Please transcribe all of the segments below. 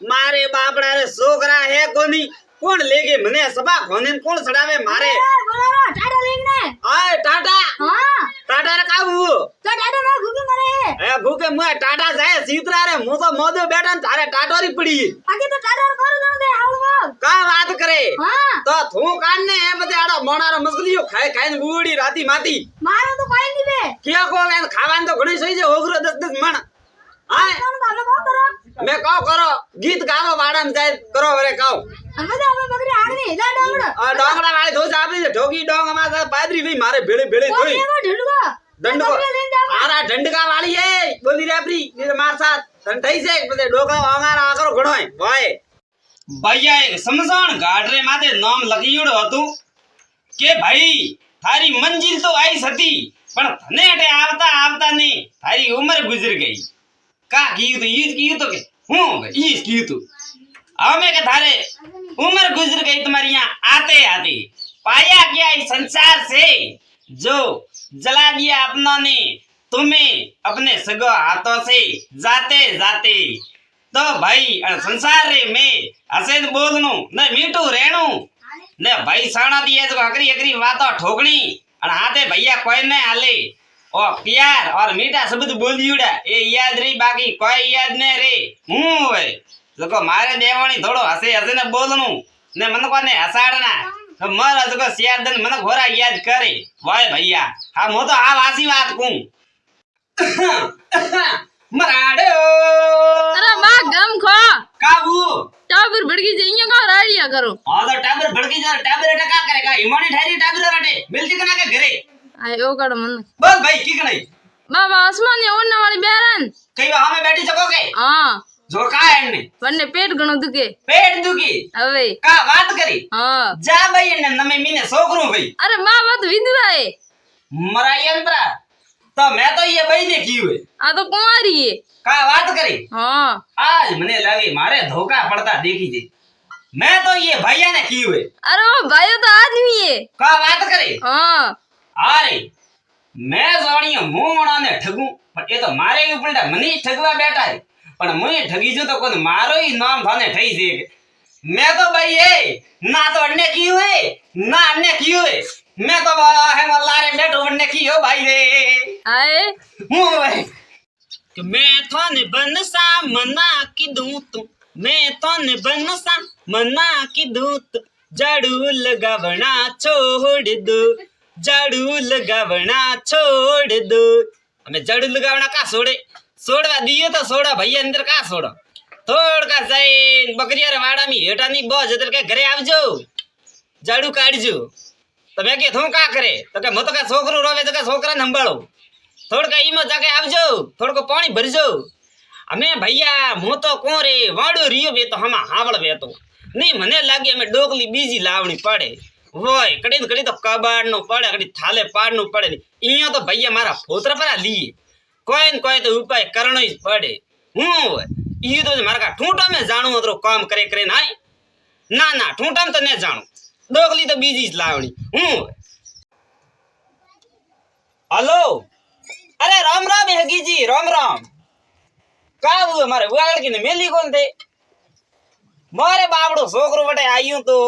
मारे बापड़ा रे छोकरा है कोनी कौन लेगे मने सबा कोने कौन सड़ावे मारे बोलो टाटा लेने आए टाटा हां टाटा रे काबू तो टाटा में भूखे मरे ए भूखे मैं टाटा जाए सीतरा रे मु तो मोदे बैठा थारे टाटोरी पड़ी आगे तो टाटा कर दे आवड़ो का बात करे हां तो थू काने है बते आड़ा मोणारा मछलियो खाए खाए बूड़ी राती माती मारो तो कोई नहीं बे किया को ले खावान तो घणी सही जे ओगरो 10-10 मन आए मैं कहो करो गीत गावो वाड़ा में जाए करो रे कहो हमें बकरी आगनी जा डोंगड़ा डोंगड़ा वाली धो आपने ठोकी डोंग हमारा पादरी भी मारे बेड़े बेड़े थोड़ी दंड आरा दंडका वाली है बोली रेपरी ये मार साथ संठई से बते डोका हमारा आकरो घणो है भाई भैया एक समसान घाट रे माथे नाम लखीयोड़ो हतु के भाई थारी मंजिल तो आई सती पण थने अटे आवता आवता ने थारी उम्र गुजर गई का की तो के हूं ईज की तो हमें के थारे उम्र गुजर गई तुम्हारी यहाँ आते आते पाया क्या इस संसार से जो जला दिया अपनों ने तुम्हें अपने सगो हाथों से जाते जाते तो भाई संसार रे में हसे बोलनु न मीठू रहनु न भाई साणा दिए जो अकरी अकरी बातों ठोकनी और हाथे भैया कोई न आले ओ प्यार और मीठा शब्द बोलियोड़ा ए याद रही बाकी कोई याद न रे हूं वे जको मारे देवानी थोड़ो हसे हसे ने बोलनु ने मन को ने हसाड़ना तो मर जको सियादन मन घोरा याद करे वाय भैया हां मो तो आ वासी बात कू मराडो अरे मां गम खो काबू टाबर भड़की जइया का राड़िया करो हां तो टाबर भड़की जा टाबर एटा का करेगा हिमानी ठारी टाबर रटे मिलती कना के घरे आयो कड़ मन बस भाई की कनाई बाबा आसमान ने ओढ़ने वाली बेरन कई वहां में बैठी सकोगे हां जो का है ने वन्ने पेट गणो दुखे पेट दुखी अवे का बात करी हां जा भाई ने नमे मीने सोकरू भाई अरे मां मत विधवा है मराई अंतरा तो मैं तो ये भाई देखी हुए आ तो कुंवारी है का बात करी हां आज मने लगे मारे धोखा पड़ता देखी जे मैं तो ये भैया ने की हुए अरे वो भाई तो आदमी है का बात करे हां अरे मैं जानियो मोणा ने ठगू पर ये तो मारे उल्टा मनी ठगवा बैठा है पण मुई ठगी जो तो कोन मारो ही नाम थाने ठई जे मैं तो भाई ए ना तो अन्य की हुए ना अन्य की हुए मैं तो है मल्लारे बैठो अन्य की हो भाई रे आए हूं भाई कि मैं थाने बनसा मना की दूं तू मैं थाने बनसा मना की दूं तू झाड़ू लगावना छोड़ दो झाड़ू लगावना छोड़ दो हमें झाड़ू लगावना का छोड़े छोड़वा दिए तो छोड़ा भैया अंदर का छोड़ो थोड़ का जाए बकरिया रे वाड़ा में हेटा नहीं बस जतर के घरे आवजो झाड़ू काढजो तो मैं के थो का करे तो के मतो का छोकरो रोवे तो के छोकरा संभाळो थोड़ का ईमो जाके आवजो थोड़ को पानी भरजो हमें भैया मो तो को रे वाड़ो रियो बे तो हमा हावड़ बे तो नहीं मने लागे हमें डोकली बीजी लावणी पड़े वोय कड़ी तो कबाड़ नो पड़े कड़ी थाले पाड़ नो पड़े इयो तो भैया मारा फोतरा पर लिए कोई न कोई तो उपाय करनो ही पड़े हूं ये तो मारा का ठूंटा में जानू अतरो काम करे करे ना ना ठूंटा में तो ने जानू डोकली तो बीजी लावणी हूं हेलो अरे राम राम हगी जी राम राम का हुए मारे वागड़ की ने मेली कौन थे मारे बाबड़ो छोकरो बटे आईयो तो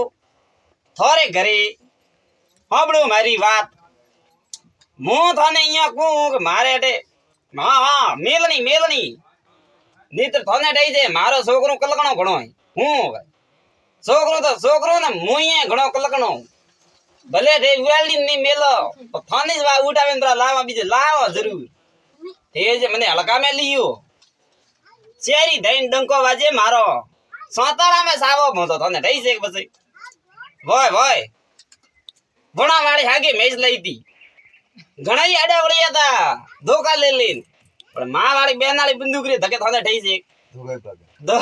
थोरे घरे हाबड़ो मारी बात मु थाने इया को मारे अटे हां मेलनी नीतर थाने डई जे मारो छोकरो कलकणो घणो है हूं छोकरो ने मुए घणो कलकणो भले रे वेल्डी नहीं मेलो तो थाने वा उठावे बरा लावा बीजे लावा जरूर तेज मने हलका में लियो चेरी धैन डंको वाजे मारो सातारा में सावो मो तो थाने डई से बसे वोय बणा वाली हागे मेज लई थी घणाई आडा वळिया था धोखा ले लेन पण मां वाली बेन वाली बंदूक रे धके थाने ठई से दो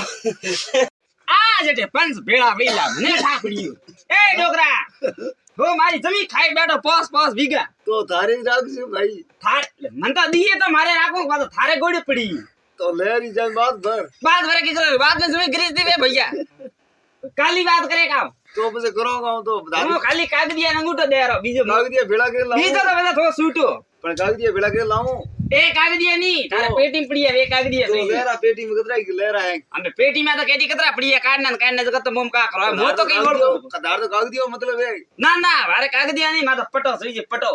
आ जटे पंच भेड़ा वेला ने ठाकड़ियो ए डोकरा वो मारी जमी खाई बैठो पास बीघा तो थारे राख से भाई थार मनता दिए तो मारे राखो तो थारे गोड़ी पड़ी तो लेरी जान बात भर की बात में जमी ग्रीस दी भैया काली बात करे काम तो પછી કરો કામ તો હું ખાલી કાગડિયા અંગૂઠો દેરો બીજો કાગડિયા ભેળા કરી લાવું બીજો તો બધા થોડો છૂટો પણ કાગડિયા ભેળા કરી લાવું એ કાગડિયા ની તારે પેટી પડી આવે એ કાગડિયા તો થઈ લેરા પેટી માં કતરાઈ કે લેરા હે અમે પેટીમાં તો કેટી કતરા પડી કાઢના તો કત મોમ કા કરો મો તો કઈ ઓળખો કદાર તો કાગડિયો મતલબ હે ના ના મારે કાગડિયા નહીં મારે તો પટો થઈ છે પટો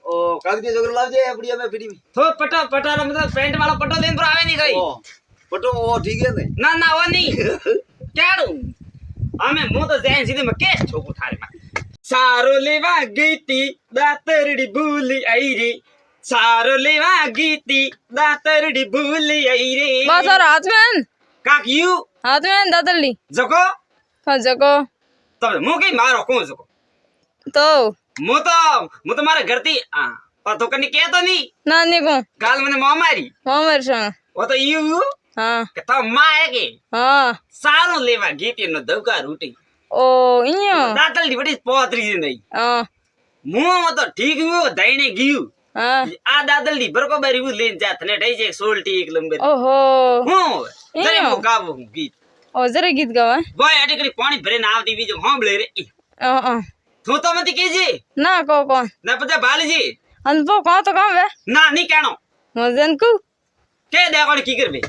ઓ કાગડિયા જોગર લાવજે આપડી અમે પેટી માં થો પટો પટાનો મતલબ પેન્ટ વાળો પટો દેન પર આવે નહીં કઈ ઓ પટો ઓ ઠીક હે ને ના ના ઓ નહીં ક્યારું અમે મો તો જૈન સીધે માં કેસ છોકું થારે માં સારો લેવા ગીતી દાતરડી ભૂલી આઈ રે સારો લેવા ગીતી દાતરડી ભૂલી આઈ રે बस और हाथ में કાકિયું हाथ में दादली જકો हाँ जको તમે મો કઈ મારો કોણ જકો तो હું તો મારા ઘરથી તો કની કેતો નહીં नानी को કાલ મને મો મારી मामर संग ઓ તો ઈયું हाँ કે તો માં હે કે हाँ સારું લેવા ગીતી નો દવકા રૂટી ओ इयो દાતલડી બડી પોતરી છે નહીં हाँ હું તો ઠીક હું દઈને ગયું हाँ આ દાદલડી બરકોબારી હું લઈને જાત ને ઠઈ છે 16 એક લંબર ओहो હું જરે એયો. હું ગાવું હું ગીત ओ जरा गीत गावा બોય આટી કરી પાણી ભરીને આવતી બીજો હોંભળે રે ઈ. તું તો મતી કેજે ना को कौन ના પછી બાલજી अनपो कौन तो काम वे ના ની કાણો मजन को કે દે કોણ કી કરબે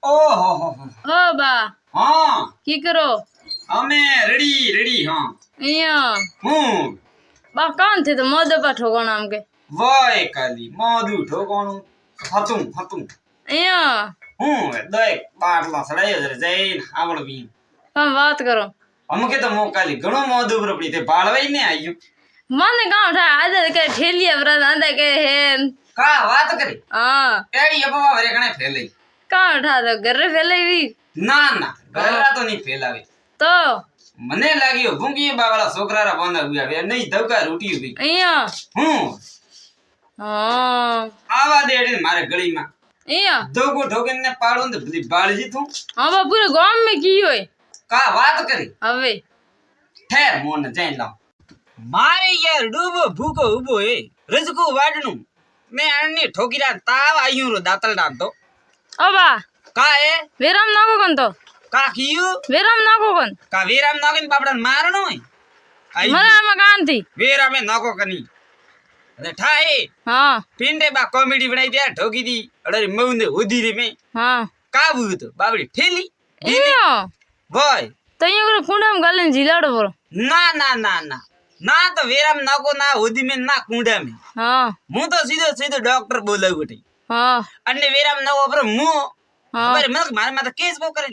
ઓહો હો ओ बा હા की करो અમે રેડી હા इयो હું बा कौन थे तो मोदे पर ठोको नाम के વાય કાલી મોદું ઠોકોણું હતું इयो હું દઈ બાટલા સડાયો જરે જઈને આવડવી हम बात करो અમુકે તો મો કાલી ઘણો મોદું ઉપર પડી તે બાળવાઈ ને આયું मन काम उठा आधे के ठेलिया ब्रद आधे के है કા વાત કરી हाँ એડી અબવા વરે કણે ફેલઈ कहाँ उठा दो घर फैले भी ના ના ગરરા તો નહીં ફેલાવે तो મને લાગ્યો ભૂંગી બાવાળા છોકરારા બાંધા ગયા હવે નહીં ધવકા રૂટી ઉભી इयो હું हाँ આવા દેડી મારે ગળીમાં इयो ધોગો ઠોકીને પાડું તો બધી બાળજી તું हाँ बा पूरे गांव में की होय કા વાત કરી હવે ઠેર મોન જઈ લાવ મારે યાર ડૂબો ભૂકો ઉભો હે રજકુ વાડનું મે આની ઠોકીરા તાવ આયું રો દાતલ ડાંતો ओ बा કા એ वेराम नाको कन तो કા કીયું वेराम नाको कन કા વીરામ નાગીન બાપડાને મારણો હોય આઈ मरा मकान थी વીરામે નાકો કની અરે ઠાઈ हाँ પિંડે બા કોમેડી બનાઈ દે ઠોકી દી અડરે મૌને હોદી રે મે हाँ કાબુ તો બાબડી ઠેલી इयो ભાઈ तो इयो करे कुंडा में गाले जिलाड़ो बोलो ના ના ના ના ના તો વીરામ નાકો ના હોદી મે ના કુંડા મે हाँ હું તો સીધો ડોક્ટર બોલાવું ગટી हाँ અને વીરામ નાકો પર હું हाँ અરે મને મારે માથે કેસ બહુ કરે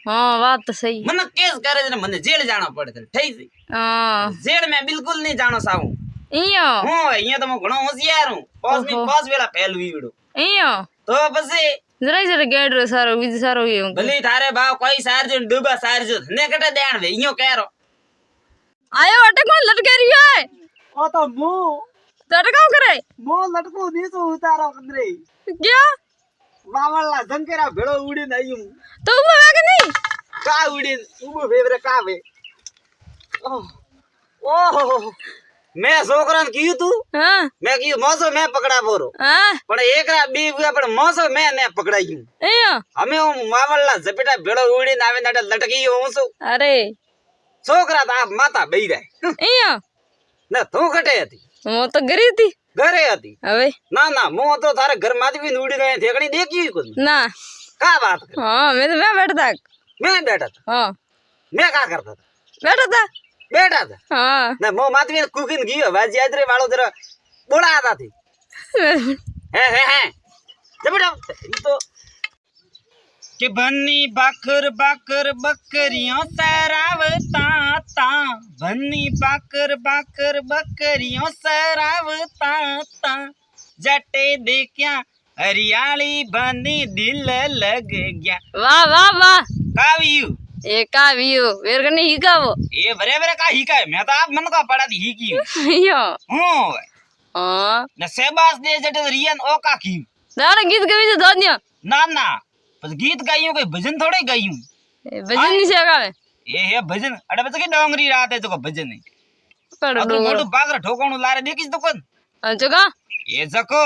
हाँ बात तो सही મને કેસ કરે છે ને મને જેલ જાણો પડે છે થઈ જઈ हाँ જેલ મેં બિલકુલ નહીં જાણો સાવું इयो હું અહીંયા તો હું ઘણો હોશિયાર હું ઓહો. પાસ વેલા ફેલવી વિડો इयो તો પછી जरा गेड रो सारो विज सारो ये ભલી તારે ભાવ કોઈ સારજો ને ડૂબા સારજો ને કટે દેણ વે ઈયો કેરો आयो अटक में लटके रही है ઓ તો મુ तो अटक काम करे મો લટકો નીચો ઉતારો કંદરે क्या વાવળલા જંકેરા ભેળો ઉડીને આયું तो वो है कि नहीं કા ઉડીને ઉબો ફેવરે કા વે ઓહો મેં છોકરાને કીધું તું हाँ મેં કીધું મોસો મેં પકડા બોરો हाँ પણ એકરા બી પણ મોસો મેં ને પકડાયું इयो અમે હું માવળલા ઝપેટા ભેળો ઉડીને આવે નાડે લટકી હું છું अरे છોકરા તો આ માતા બેહી જાય इयो ના તું ઘટે હતી वो तो गरी थी ઘરે હતી अबे ના ના હું તો તારે ઘર માંથી બી ઉડી ગઈ થેકડી દેખી કોઈ ना કા વાત કરે हाँ मैं बैठा મેં બેઠા હતા हाँ મેં કા કરતા હતા बैठा था બેઠા હતા हाँ ના મો માથવી કુકિંગ ગયો વાજી આદરે વાળો જરા બોલા હતા થી હે જબડા તો કે બન્ની બાકર બાકર બકરીઓ સરાવતા તા બન્ની બાકર બાકર બકરીઓ સરાવતા તા જટે દેખ્યા હરિયાળી બની દિલ લગ ગયા वाह वाह वाह કાવ્યું एका व्यू वेर कने हिकावो એ બરાબર કા હિકાય મેં તો આપ મન કા પડાતી હિકી यो હું हाँ ને સેબાસ દે જટે રિયન ઓ કા કી दारा गीत कवि से धोनियो ના ના પછી ગીત ગાયું કોઈ ભજન થોડે ગાયું भजन नहीं से गावे એ હે ભજન અડે પછી કે ડોંગરી રાત હે તો કોઈ ભજન નહીં कर આપણું दो મોટું પાગર ઠોકાણું લારે દેખીશ તો કોણ जगह એ જકો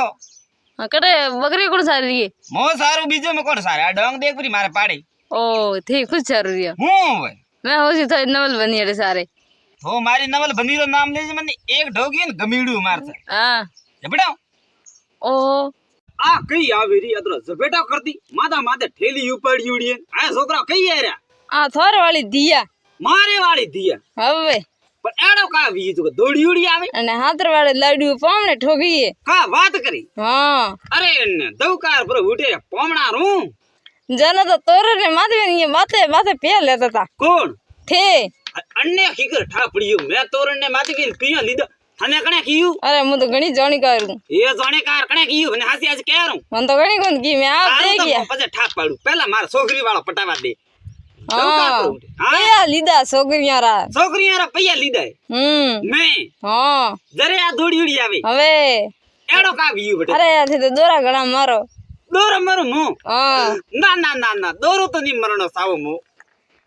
करे बकरी कोण सारी री મો સારું બીજો મે કોણ સારે આ ડોંગ દેખ પરી મારે પાડે ओ थे कुछ जरूरी है હું હોય मैं होशी तो नवल बनी अरे सारे तो मारी नवल बनी रो नाम लेजे મને એક ઢોગી ને ગમીડું મારશે हाँ જબડા ओहो આ કઈ આવી રી અદરો જબેટા કરતી માથા માથે ઠેલી ઉપાડી ઉડીએ આ છોકરા કઈ આર્યા आ थोड़े वाली दिया મારે વાળી દિયા हवे પણ એડો કા વી તો દોડી ઉડી આવે અને હાથર વાળે લાડુ પામણે ઠોકીએ કા વાત કરી हाँ અરે ને દવકાર પર ઉઠે પોમણા રું जना तो तोरे ने माथे ये बाते बाते पे लेता था કોણ थे अन्ने खीकर ठापड़ियो मैं तोरण ने माथी की पिया लीधो थाने कणे कीयू अरे मु तो घणी जानी करूं ये जाने कार कणे कीयू ने हासी आज कह रहूं मन तो घणी कोन की मैं आप दे गया પછી ઠાપ પાડું પહેલા માર છોકરી વાળો પટાવા દે हाँ હા ये लीदा सोगरिया रा છોકરી યાર પૈયા લીધા मैं हाँ જરે આ દોડી ઉડી આવે हवे એડો કા વીયુ બેટા अरे यार थे तो दोरा घड़ा मारो દોર મરું મુ हाँ ના ના ના ના દોરો તો ની મરણો સાવો મુ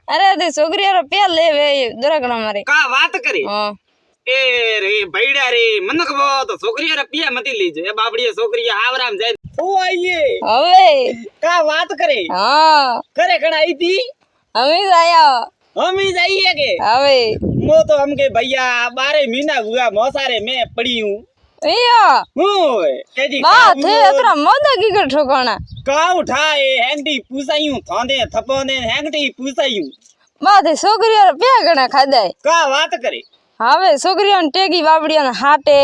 अरे थे सोगरिया रा पे ले वे दोरा घड़ा मारे કા વાત કરી हाँ એ રે બૈડા રે મનક બો તો છોકરી યાર પિયા મતી લીજો એ બાબડીએ છોકરી આવરામ જાય ઓ આઈએ हवे કા વાત કરે हाँ કરે કણ आई थी हमें आया हम ही जाइए के हवे मो तो हमके भैया 12 महीना हुआ मौसारे में पड़ी हूँ इया हूँ के जी बात है अतरा मोदा की कर ठोकाना का उठाए हैंगटी पूसायूं थांदे थपोने हैंगटी पूसायूं बात है सोगरिया रा पे घड़ा खादा है का बात करे हवे सोगरिया ने टेगी बाबड़िया ने हाटे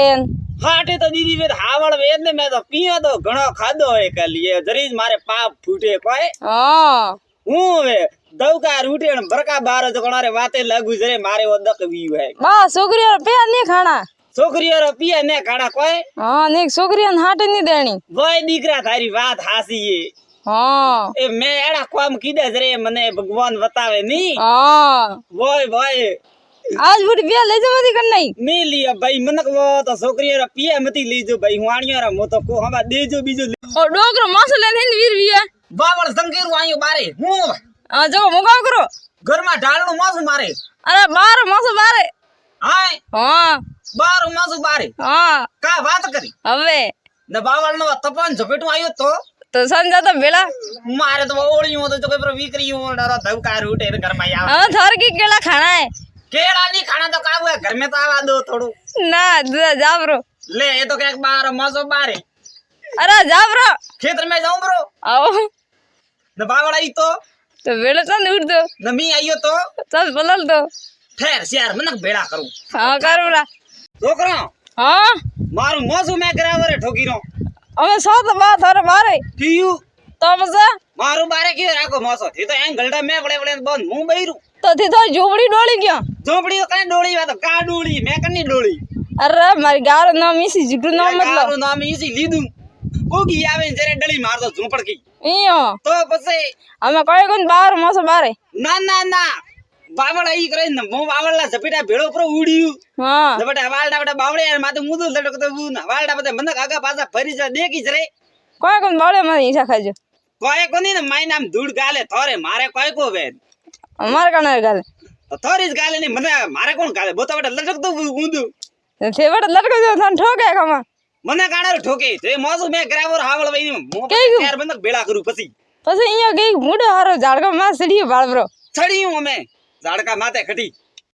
हाटे तो दीदी वे हावड़ वेद ने मैं तो पियो तो घणो खादो है के लिए जरीज मारे पाप फूटे कोई हाँ हूँ वे दवकार उठे न बरका बार जो कोणारे वाते लागू जरे मारे वो दक वी है बा सोगरिया रा पे नहीं खाना छोकरी और पिया ने खाड़ा कोई हाँ नहीं सोगरिया ने हाटे नहीं देनी वही दीकरा थारी बात हासी है हाँ ए मैं एड़ा काम कीदे जरे मने भगवान बतावे नी हाँ वोय आज बुढ़ी बिया ले जा मती कर नहीं नहीं लिया भाई मनक वो तो छोकरी रा पिया मती लीजो भाई हुआणिया रा मो तो को हवा देजो बीजो और डोकरो मास लेने नहीं वीर बिया बावल संकेर आयो बारे हूं हाँ जो मुकाव करो घर में डालनो मासु मारे अरे बार मास बारे हाय हाँ बार मासु बारे हाँ का बात करी हवे न बावल नो तपन झपेटो आयो तो संजा तो बेला मारे तो ओळी हो तो कोई पर वीकरी हो डरो धवकार उठे घर में आवे हाँ थोर की केला खाना है केड़ा नहीं खाना तो का हुआ घर में तो आवा दो थोड़ू ना जाबरो ले ये तो क्या बार मासु बारे अरे जाबरो खेत में जाऊं ब्रो आओ न बावल आई तो बेला चल उठ दो नमी आयो तो चल बदल दो ठहर यार मनक बेड़ा करूं हाँ करूँ रा छोकरा हाँ मारू मौसू मैं करावरे ठोकीरो हमें साथ बात अरे बारे कियू तो बस मारू बारे क्यों राखो मौसो थी तो एं गलडा में बड़े बड़े बंद मुंह बहिरू तो थी तो झोपड़ी डोली क्यों झोपड़ी तो कने डोली वा तो का डोली मैं कनी डोली अरे मारी गारो नाम इसी जिगरू नाम मतलब मारू नाम इसी लीदू ओगी आवे जरे डली मार दो झोपड़ की इयो तो पसे हमें कोई कोई बाहर मौसम बारे ना ना ना बावळ आई करे न मो बावळला झपेटा भेड़ो पर उड़ियू हाँ झपेटा वालडा बटा बावळे यार माथे मुदु लटक तो ना वालडा बटे मनक आगा पासा फरी जा देखी जरे कोई कोई बाले में ईसा खाजो कोई कोनी न माय नाम धूड़ गाले थोरे मारे कोई को वे हमारे कने गल तो थोरीज गाले नहीं मने मारे कौन गाले बोता बटा लटक तो ऊंदू थे बड़ा लड़का जो थान ठोके खमा मने काणा ठोके ते मौसू में करावर हावळ वई मो केगु? यार बनक बेड़ा करू पसी પછી અહીંયા ગઈ મૂડો હારો ઝાડકા માં સડી બાળબરો छड़ी हूं मैं झाड़का माथे खटी